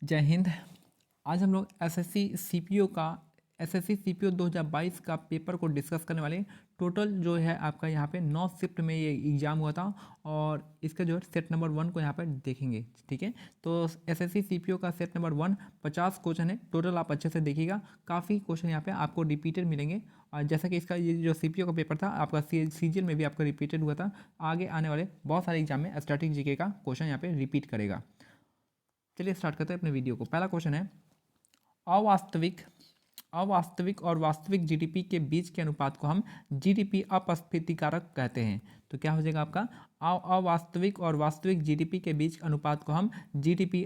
जय हिंद। आज हम लोग एसएससी सीपीओ 2022 का पेपर को डिस्कस करने वाले। टोटल जो है आपका यहाँ पे 9 शिफ्ट में ये एग्ज़ाम हुआ था और इसका जो है सेट नंबर 1 को यहाँ पे देखेंगे। ठीक है, तो एसएससी सीपीओ का सेट नंबर 1 50 क्वेश्चन है टोटल। आप अच्छे से देखिएगा, काफ़ी क्वेश्चन यहाँ पे आपको रिपीटेड मिलेंगे। और जैसा कि इसका ये जो सीपीओ का पेपर था आपका सीजीएल में भी आपका रिपीटेड हुआ था, आगे आने वाले बहुत सारे एग्जाम में स्टैटिक जीके का क्वेश्चन यहाँ पे रिपीट करेगा। चलिए स्टार्ट करते हैं अपने वीडियो को। पहला क्वेश्चन है, अवास्तविक अवास्तविक और वास्तविक जीडीपी के बीच के अनुपात को हम जीडीपी अपस्फीतिकारक कहते हैं। तो क्या हो जाएगा आपका, अवास्तविक और वास्तविक जीडीपी के बीच अनुपात को हम जीडीपी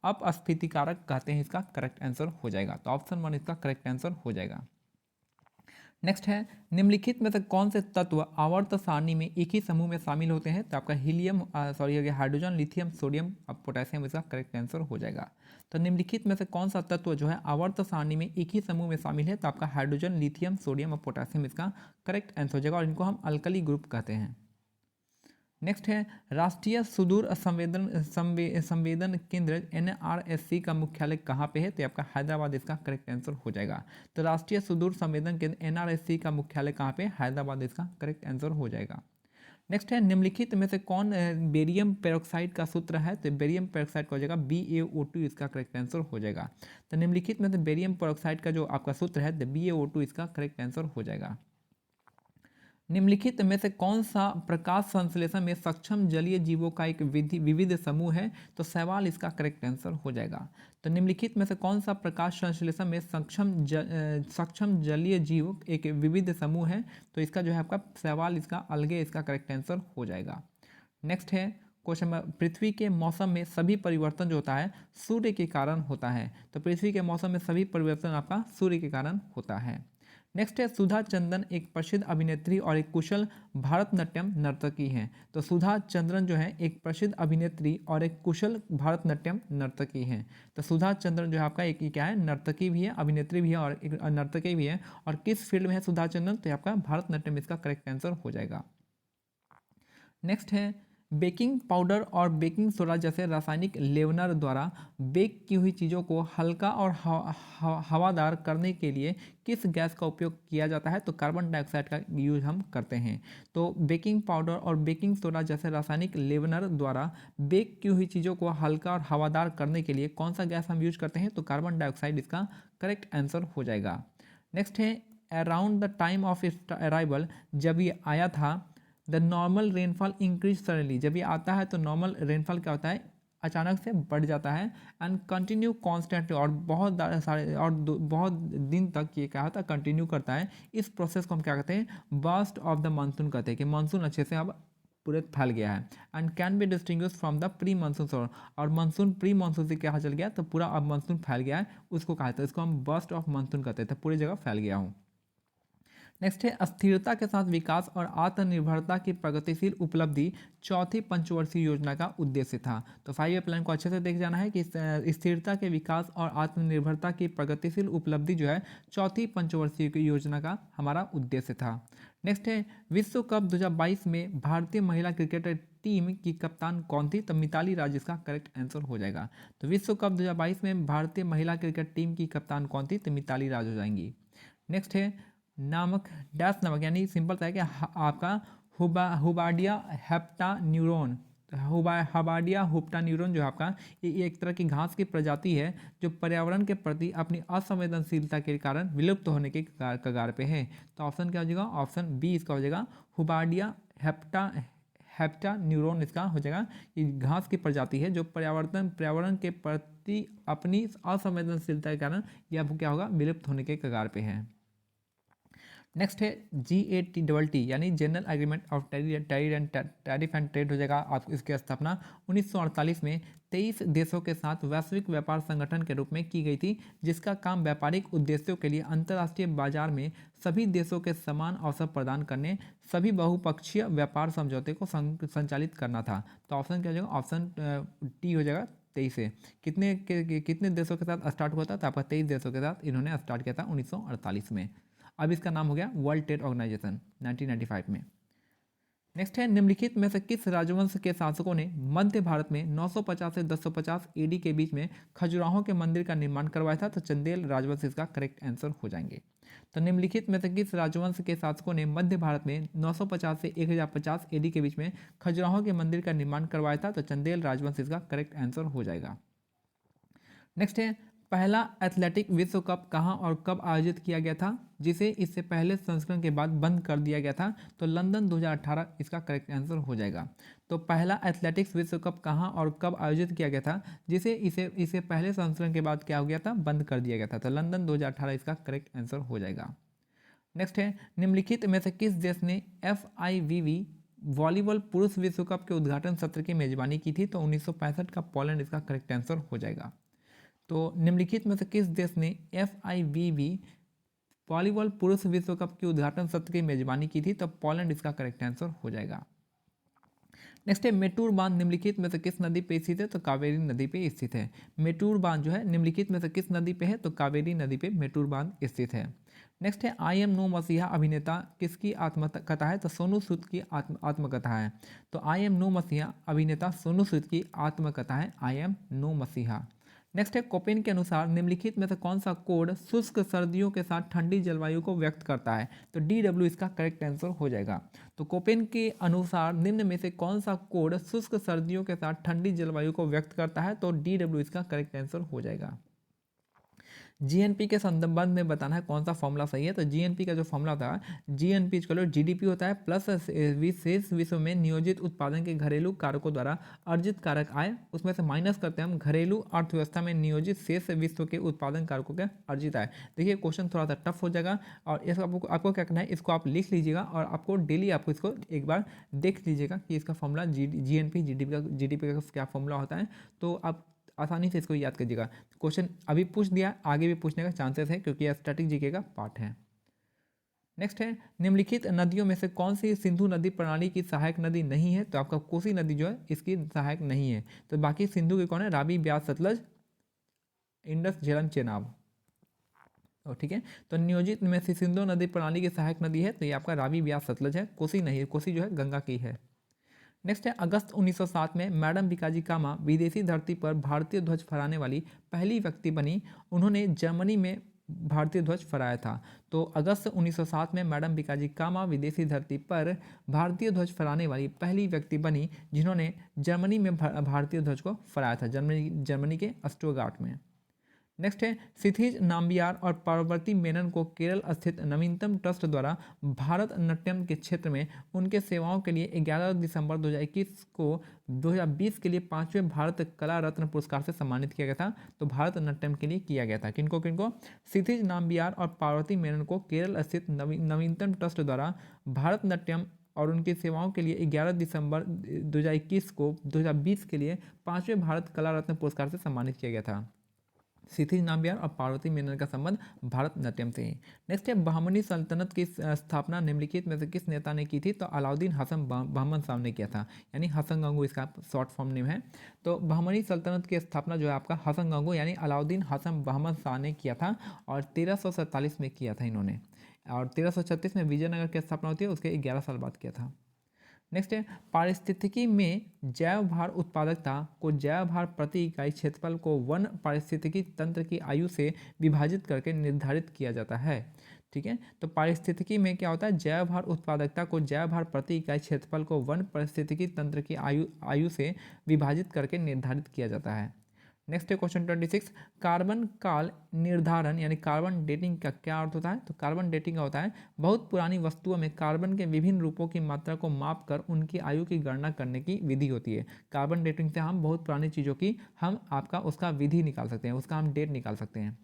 अपस्फीतिकारक कहते हैं। इसका करेक्ट आंसर हो जाएगा, तो ऑप्शन 1 इसका करेक्ट आंसर हो जाएगा। नेक्स्ट है, निम्नलिखित में से कौन से तत्व आवर्त सारणी में एक ही समूह में शामिल होते हैं। तो आपका हीलियम हाइड्रोजन, लिथियम, सोडियम और पोटेशियम इसका करेक्ट आंसर हो जाएगा। तो निम्नलिखित में से कौन सा तत्व जो है आवर्त सारणी में एक ही समूह में शामिल है। तो आपका हाइड्रोजन, लिथियम, सोडियम और पोटेशियम इसका करेक्ट आंसर हो जाएगा और इनको हम अल्कली ग्रुप कहते हैं। नेक्स्ट है, राष्ट्रीय सुदूर संवेदन केंद्र एनआरएससी का मुख्यालय कहाँ पे है। तो आपका हैदराबाद इसका करेक्ट आंसर हो जाएगा। तो राष्ट्रीय सुदूर संवेदन केंद्र एनआरएससी का मुख्यालय कहाँ पे, हैदराबाद इसका करेक्ट आंसर हो जाएगा। नेक्स्ट है, निम्नलिखित में से कौन बेरियम पेरोक्साइड का सूत्र है। तो बेरियम पेरोक्साइड का हो जाएगा BaO2 इसका करेक्ट आंसर हो जाएगा। तो निम्नलिखित में से बेरियम पेरोक्साइड का जो आपका सूत्र है तो BaO2 इसका करेक्ट आंसर हो जाएगा। निम्नलिखित में से कौन सा प्रकाश संश्लेषण में सक्षम जलीय जीवों का एक विविध समूह है। तो शैवाल इसका करेक्ट आंसर हो जाएगा। तो निम्नलिखित में से कौन सा प्रकाश संश्लेषण में सक्षम जलीय जीव एक विविध समूह है। तो इसका जो है आपका शैवाल इसका अलगे इसका करेक्ट आंसर हो जाएगा। नेक्स्ट है क्वेश्चन नंबर, पृथ्वी के मौसम में सभी परिवर्तन जो होता है सूर्य के कारण होता है। तो पृथ्वी के मौसम में सभी परिवर्तन आपका सूर्य के कारण होता है। नेक्स्ट है, सुधा चंद्रन एक प्रसिद्ध अभिनेत्री और एक कुशल भारतनाट्यम नर्तकी हैं। तो सुधा चंद्रन जो है एक प्रसिद्ध अभिनेत्री और एक कुशल भारतनाट्यम नर्तकी हैं। तो सुधा चंद्रन जो है आपका एक क्या है, नर्तकी भी है, अभिनेत्री भी है और एक नर्तकी भी है। और किस फील्ड में है सुधा चंद्रन, तो आपका भारतनाट्यम इसका करेक्ट आंसर हो जाएगा। नेक्स्ट है, बेकिंग पाउडर और बेकिंग सोडा जैसे रासायनिक लेवनर द्वारा बेक की हुई चीज़ों को हल्का और हवादार करने के लिए किस गैस का उपयोग किया जाता है। तो कार्बन डाइऑक्साइड का यूज हम करते हैं। तो बेकिंग पाउडर और बेकिंग सोडा जैसे रासायनिक लेवनर द्वारा बेक की हुई चीज़ों को हल्का और हवादार करने के लिए कौन सा गैस हम यूज करते हैं। तो कार्बन डाइऑक्साइड इसका करेक्ट आंसर हो जाएगा। नेक्स्ट है, around the time of its arrival, जब ये आया था, the normal rainfall increase suddenly, जब ये आता है तो नॉर्मल रेनफॉल क्या होता है, अचानक से बढ़ जाता है। एंड कंटिन्यू कॉन्स्टेंट, और बहुत दिन तक ये क्या होता है, कंटिन्यू करता है। इस प्रोसेस को हम क्या कहते हैं, बर्स्ट ऑफ द मानसून कहते हैं कि मानसून अच्छे से अब पूरे फैल गया है। And can be distinguish from the pre monsoon सोर, और मानसून प्री मानसून से क्या चल गया, तो पूरा अब मानसून फैल गया है, उसको कहा जाता है, इसको हम बर्स्ट ऑफ मानसून कहते हैं, तो पूरी जगह फैल गया हूँ। नेक्स्ट है, स्थिरता के साथ विकास और आत्मनिर्भरता की प्रगतिशील उपलब्धि चौथी पंचवर्षीय योजना का उद्देश्य था। तो 5 प्लान को अच्छे से देख जाना है कि स्थिरता के विकास और आत्मनिर्भरता की प्रगतिशील उपलब्धि जो है चौथी पंचवर्षीय योजना का हमारा उद्देश्य था। नेक्स्ट है, विश्व कप 2022 में भारतीय महिला क्रिकेट टीम की कप्तान कौन थी। तो मिताली राज इसका करेक्ट आंसर हो जाएगा। तो विश्व कप 2022 में भारतीय महिला क्रिकेट टीम की कप्तान कौन थी, तो मिताली राज हो जाएंगी। नेक्स्ट है, नामक डैश नामक, यानी सिंपल सा है कि आपका हुबाडिया हेप्टा न्यूरॉन, हबाडिया हुप्टा न्यूरॉन जो है आपका, ये एक तरह की घास की प्रजाति है जो पर्यावरण के प्रति अपनी असंवेदनशीलता के कारण विलुप्त होने के कगार पे है। तो ऑप्शन क्या हो जाएगा, ऑप्शन बी इसका हो जाएगा, हुबाडिया हेप्टा न्यूरॉन इसका हो जाएगा। ये घास की प्रजाति है जो पर्यावरण के प्रति अपनी असंवेदनशीलता के कारण यह क्या होगा, विलुप्त होने के कगार पे है। नेक्स्ट है, GATT यानी general agreement of tariff and trade हो जाएगा। आप इसकी स्थापना 1948 में 23 देशों के साथ वैश्विक व्यापार संगठन के रूप में की गई थी, जिसका काम व्यापारिक उद्देश्यों के लिए अंतर्राष्ट्रीय बाजार में सभी देशों के समान अवसर प्रदान करने, सभी बहुपक्षीय व्यापार समझौते को संचालित करना था। तो ऑप्शन क्या हो जाएगा, ऑप्शन टी हो जाएगा। 23 से कितने देशों के साथ स्टार्ट हुआ था, तो आपका 23 देशों के साथ इन्होंने स्टार्ट किया था 1948 में। अब इसका नाम हो गया वर्ल्ड ट्रेड ऑर्गेनाइजेशन 1995 में। नेक्स्ट है, निम्नलिखित में से किस राजवंश के शासकों ने मध्य भारत में 950 से 1050 एडी के बीच में खजुराहो के मंदिर का निर्माण करवाया था? तो चंदेल राजवंश इसका करेक्ट आंसर हो जाएंगे। तो निम्नलिखित में से किस राजवंश के शासकों ने मध्य भारत में 950 से 1050 एडी के बीच में खजुराहो के मंदिर का निर्माण करवाया था? तो चंदेल राजवंश इसका करेक्ट आंसर हो जाएगा। नेक्स्ट है, पहला एथलेटिक विश्व कप कहाँ और कब आयोजित किया गया था, जिसे इससे पहले संस्करण के बाद बंद कर दिया गया था? तो लंदन 2018 इसका करेक्ट आंसर हो जाएगा। तो पहला एथलेटिक्स विश्व कप कहाँ और कब आयोजित किया गया था, जिसे इसे पहले संस्करण के बाद क्या हो गया था, बंद कर दिया गया था? तो लंदन 2018 इसका करेक्ट आंसर हो जाएगा। नेक्स्ट है, निम्नलिखित में से किस देश ने FIVB वॉलीबॉल पुरुष विश्व कप के उद्घाटन सत्र की मेजबानी की थी? तो 1965 का पोलैंड इसका करेक्ट आंसर हो जाएगा। तो निम्नलिखित में से किस देश ने FIVB वॉलीबॉल पुरुष विश्व कप के उद्घाटन सत्र की मेजबानी की थी? तो पोलैंड इसका करेक्ट आंसर हो जाएगा। नेक्स्ट है, मेटूर बांध निम्नलिखित में से किस नदी पे स्थित है? तो कावेरी नदी पे स्थित है। मेटूर बांध जो है निम्नलिखित में से किस नदी पे है? तो कावेरी नदी पे मेटूर बांध स्थित है। नेक्स्ट है, आई एम नो मसीहा अभिनेता किसकी आत्मकथा है? तो सोनू सूद की आत्मकथा है। तो आई एम नो मसीहा अभिनेता सोनू सूद की आत्मकथा है आई एम नो मसीहा। नेक्स्ट है, कोपेन के अनुसार निम्नलिखित में से कौन सा कोड शुष्क सर्दियों के साथ ठंडी जलवायु को व्यक्त करता है? तो DW इसका करेक्ट आंसर हो जाएगा। तो कोपेन के अनुसार निम्न में से कौन सा कोड शुष्क सर्दियों के साथ ठंडी जलवायु को व्यक्त करता है? तो DW इसका करेक्ट आंसर हो जाएगा। GNP के संबंध में बताना है कौन सा फॉर्मूला सही है। तो GNP का जो फॉर्मूला था, GNP चलो GDP होता है प्लस विशेष विश्व में नियोजित उत्पादन के घरेलू कारकों द्वारा अर्जित कारक आय, उसमें से माइनस करते हैं हम घरेलू अर्थव्यवस्था में नियोजित शेष विश्व के उत्पादन कारकों के अर्जित आय। देखिए क्वेश्चन थोड़ा सा टफ हो जाएगा और इसको आपको क्या करना है, इसको आप लिख लीजिएगा और आपको डेली आपको इसको एक बार देख लीजिएगा कि इसका फॉर्मूला GNP GDP का क्या फॉर्मूला होता है। तो आप आसानी से इसको याद कीजिएगा। क्वेश्चन अभी पूछ दिया, आगे भी पूछने का चांसेस है क्योंकि यह स्टैटिक जीके का पार्ट है। नेक्स्ट है, निम्नलिखित नदियों में से कौन सी सिंधु नदी प्रणाली की सहायक नदी नहीं है? तो आपका कोसी नदी जो है इसकी सहायक नहीं है। तो बाकी सिंधु के कौन है? रावी, ब्यास, सतलज, इंडस, झेलम, चेनाब। और ठीक है, तो नियोजित में से सिंधु नदी प्रणाली की सहायक नदी है तो ये आपका रावी, ब्यास, सतलज है, कोसी नहीं है, कोसी जो है गंगा की है। नेक्स्ट है, अगस्त 1907 में मैडम बीकाजी कामा विदेशी धरती पर भारतीय ध्वज फहराने वाली पहली व्यक्ति बनी। उन्होंने जर्मनी में भारतीय ध्वज फहराया था। तो अगस्त 1907 में मैडम बीकाजी कामा विदेशी धरती पर भारतीय ध्वज फहराने वाली पहली व्यक्ति बनी जिन्होंने जर्मनी में भारतीय ध्वज को फहराया था, जर्मनी के स्टुटगार्ट में। नेक्स्ट है, क्षितिज नाम्बियार और पार्वती मेनन को केरल स्थित नवीनतम ट्रस्ट द्वारा भारत नाट्यम के क्षेत्र में उनके सेवाओं के लिए 11 दिसंबर 2021 को 2020 के लिए 5वें भारत कला रत्न पुरस्कार से सम्मानित किया गया था। तो भारत नाट्यम के लिए किया गया था। किनको किनको? क्षितिज नाम्बियार और पार्वती मेनन को केरल स्थित नवीनतम ट्रस्ट द्वारा भारत नाट्यम और उनकी सेवाओं के लिए 11 दिसंबर 2021 को 2020 के लिए 5वें भारत कला रत्न पुरस्कार से सम्मानित किया गया था। क्षितिज नाम्बियार और पार्वती मेनन का संबंध भारत नाट्यम से ही। नेक्स्ट है, बहमनी सल्तनत की स्थापना निम्नलिखित में से किस नेता ने की थी? तो अलाउद्दीन हसन बहमन शाह ने किया था, यानी हसन गंगू इसका शॉर्ट फॉर्म नेम है। तो बहमनी सल्तनत की स्थापना जो है आपका हसन गंगू यानी अलाउद्दीन हसन बहमन शाह ने किया था और 1347 में किया था इन्होंने, और 1336 में विजयनगर की स्थापना होती है, उसके 11 साल बाद किया था। नेक्स्ट है, पारिस्थितिकी में जैव भार उत्पादकता को जैव भार प्रति इकाई क्षेत्रफल को वन पारिस्थितिकी तंत्र की आयु से विभाजित करके निर्धारित किया जाता है। ठीक है, तो पारिस्थितिकी में क्या होता है? जैव भार उत्पादकता को जैव भार प्रति इकाई क्षेत्रफल को वन पारिस्थितिकी तंत्र की आयु से विभाजित करके निर्धारित किया जाता है। नेक्स्ट है क्वेश्चन 26, कार्बन काल निर्धारण यानी कार्बन डेटिंग का क्या अर्थ होता है? तो कार्बन डेटिंग का होता है बहुत पुरानी वस्तुओं में कार्बन के विभिन्न रूपों की मात्रा को माप कर उनकी आयु की गणना करने की विधि होती है। कार्बन डेटिंग से हम बहुत पुरानी चीज़ों की हम आपका उसका विधि निकाल सकते हैं, उसका हम डेट निकाल सकते हैं।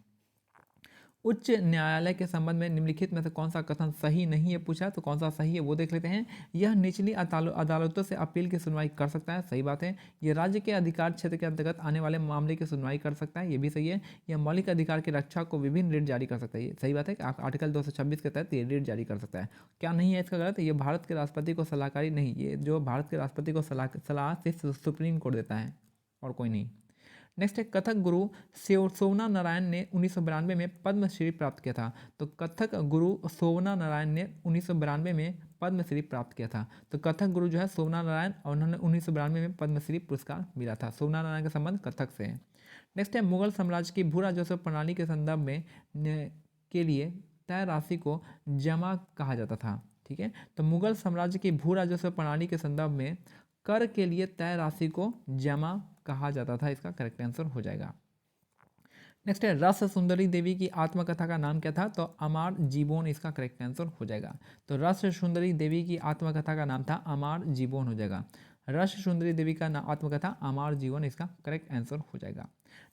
उच्च न्यायालय के संबंध में निम्नलिखित में से कौन सा कथन सही नहीं है पूछा, तो कौन सा सही है वो देख लेते हैं। यह निचली अदालतों से अपील की सुनवाई कर सकता है, सही बात है। यह राज्य के अधिकार क्षेत्र के अंतर्गत आने वाले मामले की सुनवाई कर सकता है, ये भी सही है। यह मौलिक अधिकार की रक्षा को विभिन्न रिट जारी कर सकता है, ये सही बात है। आर्टिकल 226 के तहत ये रिट जारी कर सकता है। क्या नहीं है इसका गलत? ये भारत के राष्ट्रपति को सलाहकारी नहीं, ये जो भारत के राष्ट्रपति को सलाह सिर्फ सुप्रीम कोर्ट देता है और कोई नहीं। नेक्स्ट है, कथक गुरु सोवना नारायण ने 1992 में पद्मश्री प्राप्त किया था। तो कथक गुरु सोवना नारायण ने 1992 में पद्मश्री प्राप्त किया था। तो कथक गुरु जो है सोमनाथ नारायण और उन्होंने 1992 में पद्मश्री पुरस्कार मिला था। सोमनाथ नारायण का संबंध कथक से है। नेक्स्ट है मुगल साम्राज्य की भू राजस्व प्रणाली के संदर्भ में के लिए तय राशि को जमा कहा जाता था। ठीक है, तो मुगल साम्राज्य की भू राजस्व प्रणाली के संदर्भ में कर के लिए तय राशि को जमा कहा जाता था। इसका करेक्ट आंसर हो जाएगा। नेक्स्ट है रस सुंदरी देवी की आत्मकथा का नाम क्या था? तो अमार जीवोन इसका करेक्ट आंसर हो जाएगा। तो रस सुंदरी देवी की आत्मकथा का नाम था अमार जीवोन हो जाएगा। रस सुंदरी देवी का आत्मकथा अमार जीवन इसका करेक्ट आंसर हो जाएगा।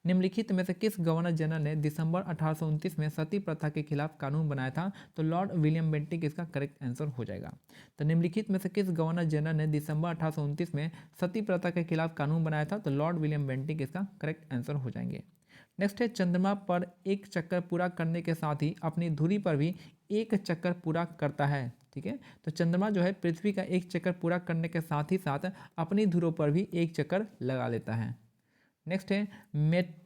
निम्नलिखित में से किस गवर्नर जनरल ने दिसंबर 1829 में सती प्रथा के खिलाफ कानून बनाया था? तो लॉर्ड विलियम बेंटिक इसका करेक्ट आंसर हो जाएगा। तो निम्नलिखित में से किस गवर्नर जनरल ने दिसंबर 1829 में सती प्रथा के खिलाफ कानून बनाया था? तो लॉर्ड विलियम बेंटिक इसका करेक्ट आंसर हो जाएंगे। नेक्स्ट है चंद्रमा पर एक चक्कर पूरा करने के साथ ही अपनी धुरी पर भी एक चक्कर पूरा करता है। ठीक है, तो चंद्रमा जो है पृथ्वी का एक चक्कर पूरा करने के साथ ही साथ अपनी धुरों पर भी एक चक्कर लगा लेता है। नेक्स्ट है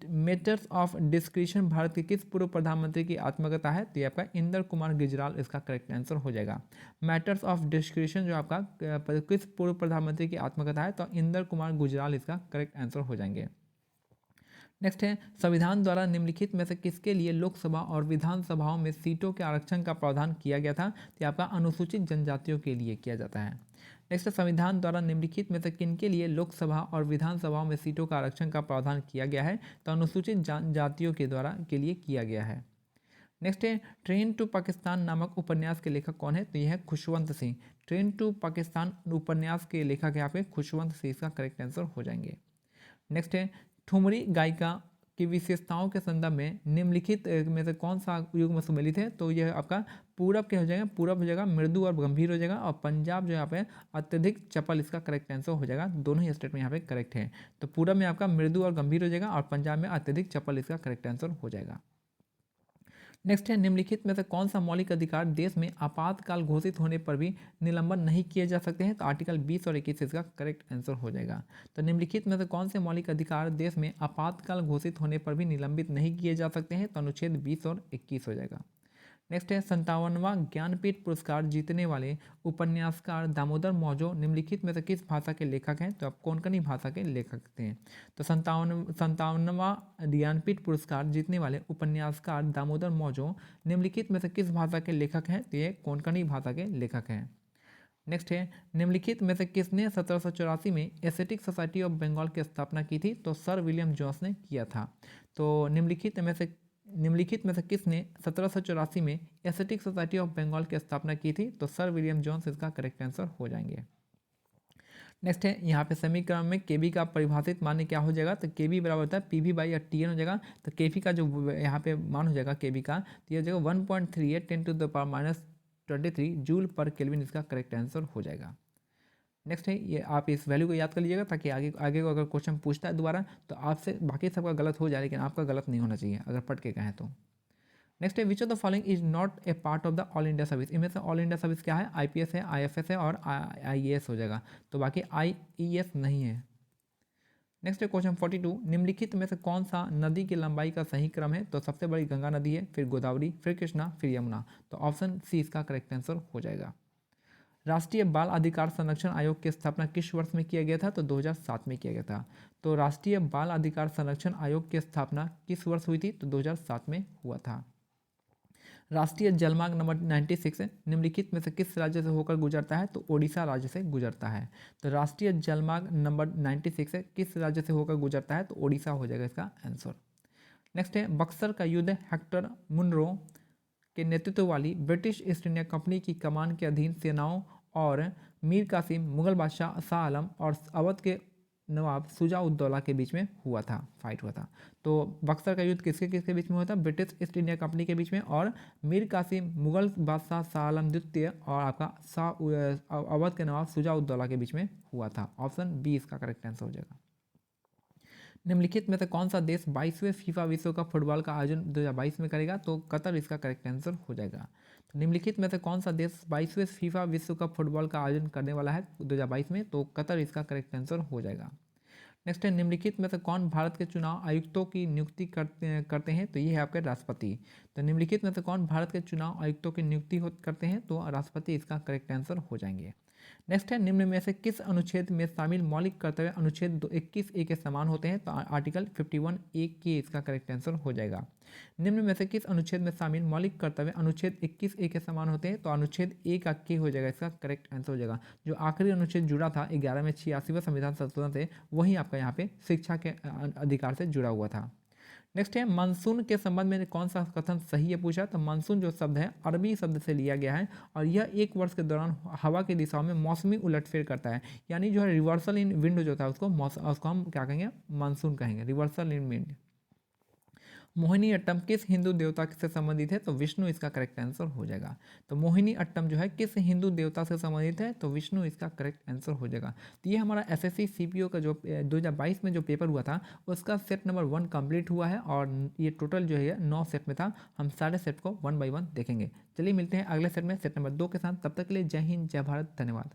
मैटर्स ऑफ डिस्क्रिशन भारत के किस पूर्व प्रधानमंत्री की आत्मकथा है? तो ये आपका इंदर कुमार गुजराल इसका करेक्ट आंसर हो जाएगा। मैटर्स ऑफ डिस्क्रिशन जो आपका किस पूर्व प्रधानमंत्री की आत्मकथा है? तो इंदर कुमार गुजराल इसका करेक्ट आंसर हो जाएंगे। नेक्स्ट है संविधान द्वारा निम्नलिखित में से किसके लिए लोकसभा और विधानसभाओं में सीटों के आरक्षण का प्रावधान किया गया था? तो आपका अनुसूचित जनजातियों के लिए किया जाता है। नेक्स्ट है संविधान द्वारा निम्नलिखित में से किनके लिए लोकसभा और विधानसभाओं में सीटों का आरक्षण का प्रावधान किया गया है? तो अनुसूचित जनजातियों के द्वारा के लिए किया गया है। नेक्स्ट है ट्रेन टू पाकिस्तान नामक उपन्यास के लेखक कौन है? तो यह है खुशवंत सिंह। ट्रेन टू पाकिस्तान उपन्यास के लेखक यहाँ पे खुशवंत सिंह इसका करेक्ट आंसर हो जाएंगे। नेक्स्ट है ठुमरी गायिका की विशेषताओं के संदर्भ में निम्नलिखित में से कौन सा युग्म सम्मिलित है? तो यह आपका पूरब के हो जाएगा, पूरब हो जाएगा, मृदु और गंभीर हो जाएगा, और पंजाब जो यहाँ पे अत्यधिक चपल इसका करेक्ट आंसर हो जाएगा। दोनों ही स्टेट में यहाँ पे करेक्ट है। तो पूरब में आपका मृदु और गंभीर हो जाएगा और पंजाब में अत्यधिक चपल इसका करेक्ट आंसर हो जाएगा। नेक्स्ट है निम्नलिखित में से कौन सा मौलिक अधिकार देश में आपातकाल घोषित होने पर भी निलंबन नहीं किए जा सकते हैं? तो आर्टिकल 20 और 21 इसका करेक्ट आंसर हो जाएगा। तो निम्नलिखित में से कौन से मौलिक अधिकार देश में आपातकाल घोषित होने पर भी निलंबित नहीं किए जा सकते हैं? तो अनुच्छेद 20 और 21 हो जाएगा। नेक्स्ट है 57वां ज्ञानपीठ पुरस्कार जीतने वाले उपन्यासकार दामोदर मौजो निम्नलिखित में से किस भाषा के लेखक हैं? तो आप कोंकणी भाषा के लेखक थे। तो 57वां ज्ञानपीठ पुरस्कार जीतने वाले उपन्यासकार दामोदर मौजो निम्नलिखित में से किस भाषा के लेखक हैं? तो ये कोंकणी भाषा के लेखक हैं। नेक्स्ट है निम्नलिखित में से किसने 1784 में एस्थेटिक सोसाइटी ऑफ बंगाल की स्थापना की थी? तो सर विलियम जोन्स ने किया था। तो निम्नलिखित में से किसने 1784 में एस्थेटिक सोसाइटी ऑफ बंगाल की स्थापना की थी? तो सर विलियम जोन्स इसका करेक्ट आंसर हो जाएंगे। नेक्स्ट है यहाँ पे समीकरण में केबी का परिभाषित मान क्या हो जाएगा? तो केबी बराबर होता है पीवी बाई टीएन हो जाएगा। तो केबी का जो यहाँ पे मान हो जाएगा केबी का, तो यह हो जाएगा 1.38 10⁻³ जूल पर केल्विन इसका करेक्ट आंसर हो जाएगा। नेक्स्ट है ये आप इस वैल्यू को याद कर लीजिएगा ताकि आगे को अगर क्वेश्चन पूछता है दोबारा तो आपसे बाकी सबका गलत हो जाए लेकिन आपका गलत नहीं होना चाहिए अगर पढ़ के कहें तो। नेक्स्ट है which of the following is not a part of the all India service? इनमें से ऑल इंडिया सर्विस क्या है? आईपीएस है, आईएफएस है और आईएएस हो जाएगा। तो बाकी आईईएस नहीं है। नेक्स्ट है क्वेश्चन 42 निम्नलिखित में से कौन सा नदी की लंबाई का सही क्रम है? तो सबसे बड़ी गंगा नदी है, फिर गोदावरी, फिर कृष्णा, फिर यमुना। तो ऑप्शन सी इसका करेक्ट आंसर हो जाएगा। राष्ट्रीय बाल अधिकार संरक्षण आयोग की स्थापना किस वर्ष में किया गया था? तो 2007 में किया गया था। तो राष्ट्रीय बाल अधिकार संरक्षण आयोग की स्थापना किस वर्ष हुई थी? तो 2007 में हुआ था। राष्ट्रीय जलमार्ग नंबर 96 निम्नलिखित में से किस राज्य से होकर गुजरता है? तो ओडिशा राज्य से गुजरता है। तो राष्ट्रीय जलमार्ग नंबर 96 किस राज्य से होकर गुजरता है? तो ओडिशा हो जाएगा इसका आंसर। नेक्स्ट है बक्सर का युद्ध हेक्टर मुनरो के नेतृत्व वाली ब्रिटिश ईस्ट इंडिया कंपनी की कमान के अधीन सेनाओं और मीर कासिम, मुगल बादशाह शाह आलम और अवध के नवाब शुजा-उद-दौला के बीच में हुआ था, फाइट हुआ था। तो बक्सर का युद्ध किसके किसके बीच में हुआ था? ब्रिटिश ईस्ट इंडिया कंपनी के बीच में और मीर कासिम, मुगल बादशाह शाह आलम द्वितीय और आपका अवध के नवाब शुजा-उद-दौला के बीच में हुआ था। ऑप्शन बी इसका करेक्ट आंसर हो जाएगा। निम्नलिखित में से कौन सा देश 22वें फीफा विश्व कप फुटबॉल का आयोजन 2022 में करेगा? तो कतर इसका करेक्ट आंसर हो जाएगा। तो निम्नलिखित में से कौन सा देश 22वें फीफा विश्व कप फुटबॉल का आयोजन करने वाला है 2022 में? तो कतर इसका करेक्ट आंसर हो जाएगा। नेक्स्ट है निम्नलिखित में से कौन भारत के चुनाव आयुक्तों की नियुक्ति करते हैं, तो ये है आपके राष्ट्रपति। तो निम्नलिखित में से कौन भारत के चुनाव आयुक्तों की नियुक्ति करते हैं, तो राष्ट्रपति इसका करेक्ट आंसर हो जाएंगे। नेक्स्ट है निम्न में से किस अनुच्छेद में शामिल मौलिक कर्तव्य अनुच्छेद 21A के समान होते हैं, तो आर्टिकल 51A के इसका करेक्ट आंसर हो जाएगा। निम्न में से किस अनुच्छेद में शामिल मौलिक कर्तव्य अनुच्छेद 21A के समान होते हैं, तो अनुच्छेद ए का के हो जाएगा, इसका करेक्ट आंसर हो जाएगा। जो आखिरी अनुच्छेद जुड़ा था 11 में 86वां संविधान संशोधन से, वही आपका यहाँ पे शिक्षा के अधिकार से जुड़ा हुआ था। नेक्स्ट है मानसून के संबंध में कौन सा कथन सही है पूछा, तो मानसून जो शब्द है अरबी शब्द से लिया गया है और यह एक वर्ष के दौरान हवा की दिशाओं में मौसमी उलटफेर करता है, यानी जो है रिवर्सल इन विंड जो होता है उसको हम क्या कहेंगे, मानसून कहेंगे, रिवर्सल इन विंड। मोहिनी अट्टम किस हिंदू देवता से संबंधित है, तो विष्णु इसका करेक्ट आंसर हो जाएगा। तो मोहिनी अट्टम जो है किस हिंदू देवता से संबंधित है, तो विष्णु इसका करेक्ट आंसर हो जाएगा। तो ये हमारा एसएससी सीपीओ का जो 2022 में जो पेपर हुआ था उसका सेट नंबर 1 कंप्लीट हुआ है और ये टोटल जो है 9 सेट में था। हम सारे सेट को 1 बाय 1 देखेंगे। चलिए मिलते हैं अगले सेट में सेट नंबर 2 के साथ। तब तक के लिए जय हिंद, जय भारत, धन्यवाद।